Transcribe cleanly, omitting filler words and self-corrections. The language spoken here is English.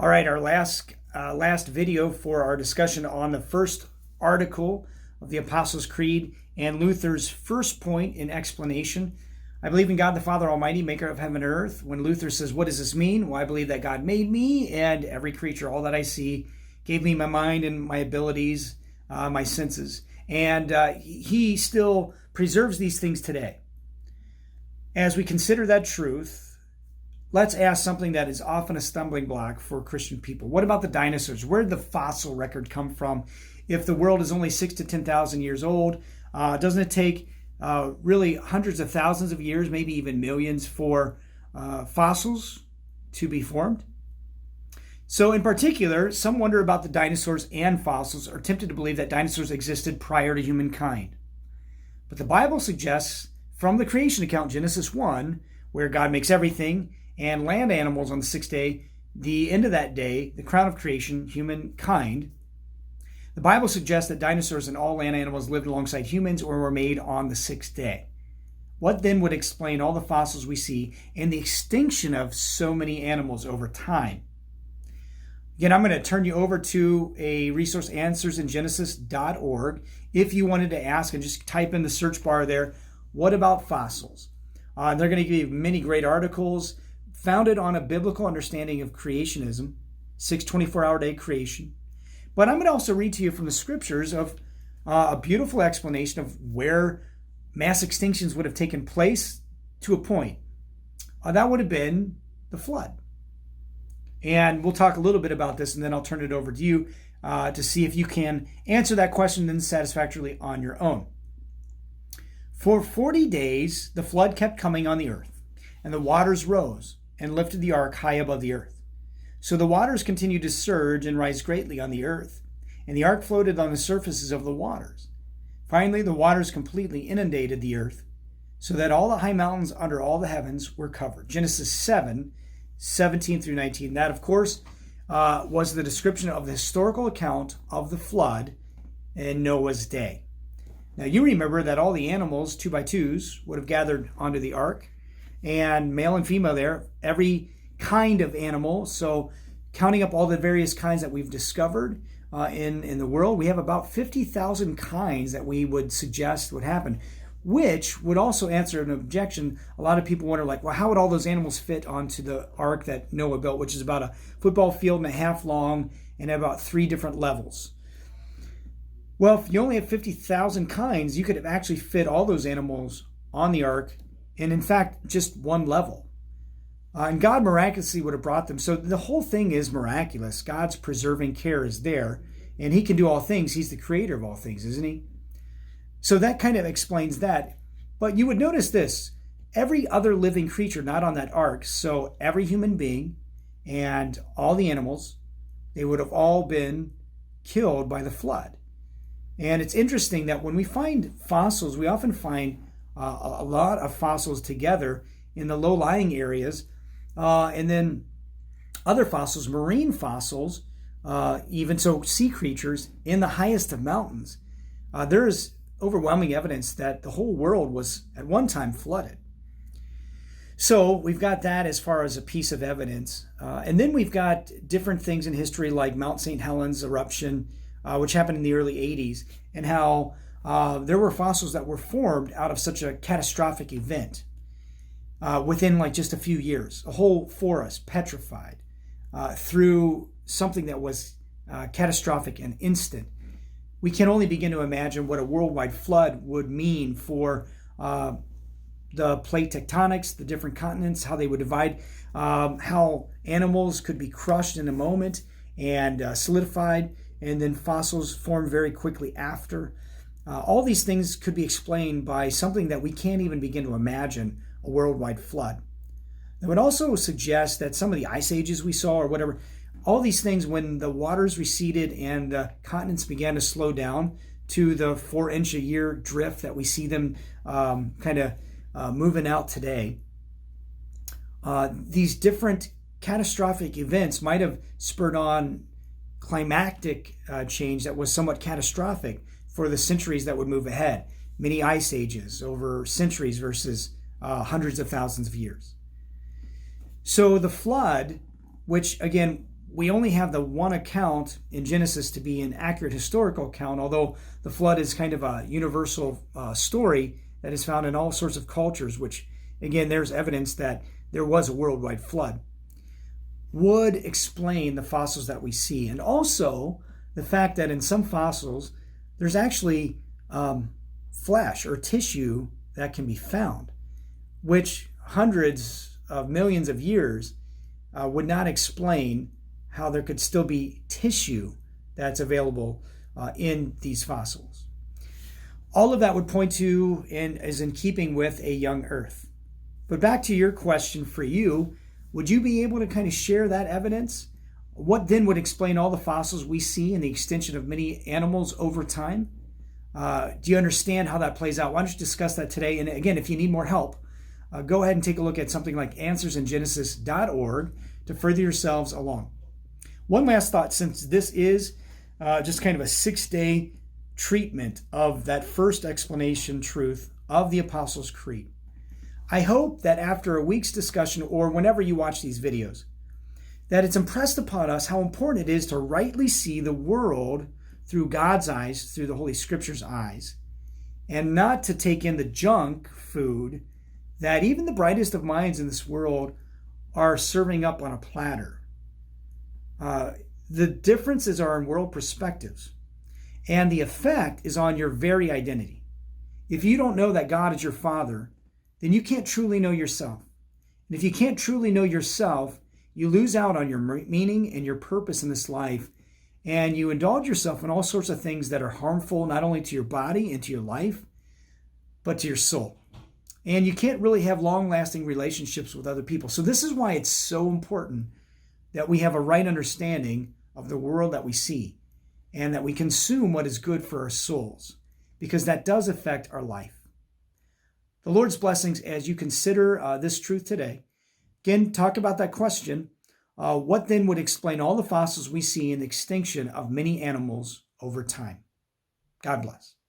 All right, our last video for our discussion on the first article of the Apostles' Creed and Luther's first point in explanation. I believe in God the Father Almighty, maker of heaven and earth. When Luther says, what does this mean? Well, I believe that God made me and every creature, all that I see, gave me my mind and my abilities, my senses. And he still preserves these things today. As we consider that truth, let's ask something that is often a stumbling block for Christian people. What about the dinosaurs? Where did the fossil record come from? If the world is only 6,000 to 10,000 years old, doesn't it take really hundreds of thousands of years, maybe even millions, for fossils to be formed? So in particular, some wonder about the dinosaurs and fossils, are tempted to believe that dinosaurs existed prior to humankind. But the Bible suggests from the creation account, Genesis 1, where God makes everything, and land animals on the sixth day, the end of that day, the crown of creation, humankind. The Bible suggests that dinosaurs and all land animals lived alongside humans or were made on the sixth day. What then would explain all the fossils we see and the extinction of so many animals over time? Again, I'm going to turn you over to a resource, answersingenesis.org. If you wanted to ask, and just type in the search bar there, what about fossils? They're going to give you many great articles founded on a biblical understanding of creationism, 24-hour day creation. But I'm going to also read to you from the scriptures of a beautiful explanation of where mass extinctions would have taken place to a point. That would have been the flood. And we'll talk a little bit about this, and then I'll turn it over to you to see if you can answer that question then satisfactorily on your own. For 40 days, the flood kept coming on the earth, and the waters rose and lifted the ark high above the earth. So the waters continued to surge and rise greatly on the earth, and the ark floated on the surfaces of the waters. Finally, the waters completely inundated the earth, so that all the high mountains under all the heavens were covered. Genesis 7:17 through 19. That, of course, was the description of the historical account of the flood in Noah's day. Now, you remember that all the animals, 2 by 2s, would have gathered onto the ark, and male and female there, every kind of animal. So counting up all the various kinds that we've discovered in the world, we have about 50,000 kinds that we would suggest would happen, which would also answer an objection. A lot of people wonder, well, how would all those animals fit onto the ark that Noah built, which is about a football field and a half long and about 3 different levels? Well, if you only have 50,000 kinds, you could have actually fit all those animals on the ark, and in fact, just one level. And God miraculously would have brought them. So the whole thing is miraculous. God's preserving care is there, and he can do all things. He's the creator of all things, isn't he? So that kind of explains that. But you would notice this. Every other living creature not on that ark, so every human being and all the animals, they would have all been killed by the flood. And it's interesting that when we find fossils, we often find a lot of fossils together in the low-lying areas, and then other fossils, marine fossils, even so sea creatures in the highest of mountains. There is overwhelming evidence that the whole world was at one time flooded. So we've got that as far as a piece of evidence. And then we've got different things in history like Mount St. Helens eruption, which happened in the early 80s, and how there were fossils that were formed out of such a catastrophic event within just a few years. A whole forest petrified through something that was catastrophic and instant. We can only begin to imagine what a worldwide flood would mean for the plate tectonics, the different continents, how they would divide, how animals could be crushed in a moment and solidified, and then fossils formed very quickly after. All these things could be explained by something that we can't even begin to imagine, a worldwide flood. It would also suggest that some of the ice ages we saw or whatever, all these things, when the waters receded and the continents began to slow down to the 4-inch a year drift that we see them moving out today, these different catastrophic events might have spurred on climactic change that was somewhat catastrophic for the centuries that would move ahead. Many ice ages over centuries versus hundreds of thousands of years. So the flood, which again we only have the one account in Genesis to be an accurate historical account, although the flood is kind of a universal story that is found in all sorts of cultures, which, again, there's evidence that there was a worldwide flood, would explain the fossils that we see. And also the fact that in some fossils, there's actually flesh or tissue that can be found, which hundreds of millions of years would not explain how there could still be tissue that's available in these fossils. All of that would point to and is in keeping with a young Earth. But back to your question for you, would you be able to kind of share that evidence? What then would explain all the fossils we see and the extinction of many animals over time? Do you understand how that plays out? Why don't you discuss that today? And again, if you need more help, go ahead and take a look at something like answersingenesis.org to further yourselves along. One last thought, since this is just kind of a 6-day treatment of that first explanation truth of the Apostles' Creed. I hope that after a week's discussion or whenever you watch these videos, that it's impressed upon us how important it is to rightly see the world through God's eyes, through the Holy Scripture's eyes, and not to take in the junk food that even the brightest of minds in this world are serving up on a platter. The differences are in world perspectives, and the effect is on your very identity. If you don't know that God is your Father, then you can't truly know yourself. And if you can't truly know yourself, you lose out on your meaning and your purpose in this life, and you indulge yourself in all sorts of things that are harmful, not only to your body and to your life, but to your soul. And you can't really have long-lasting relationships with other people. So this is why it's so important that we have a right understanding of the world that we see and that we consume what is good for our souls, because that does affect our life. The Lord's blessings as you consider this truth today. Again, talk about that question. What then would explain all the fossils we see in the extinction of many animals over time? God bless.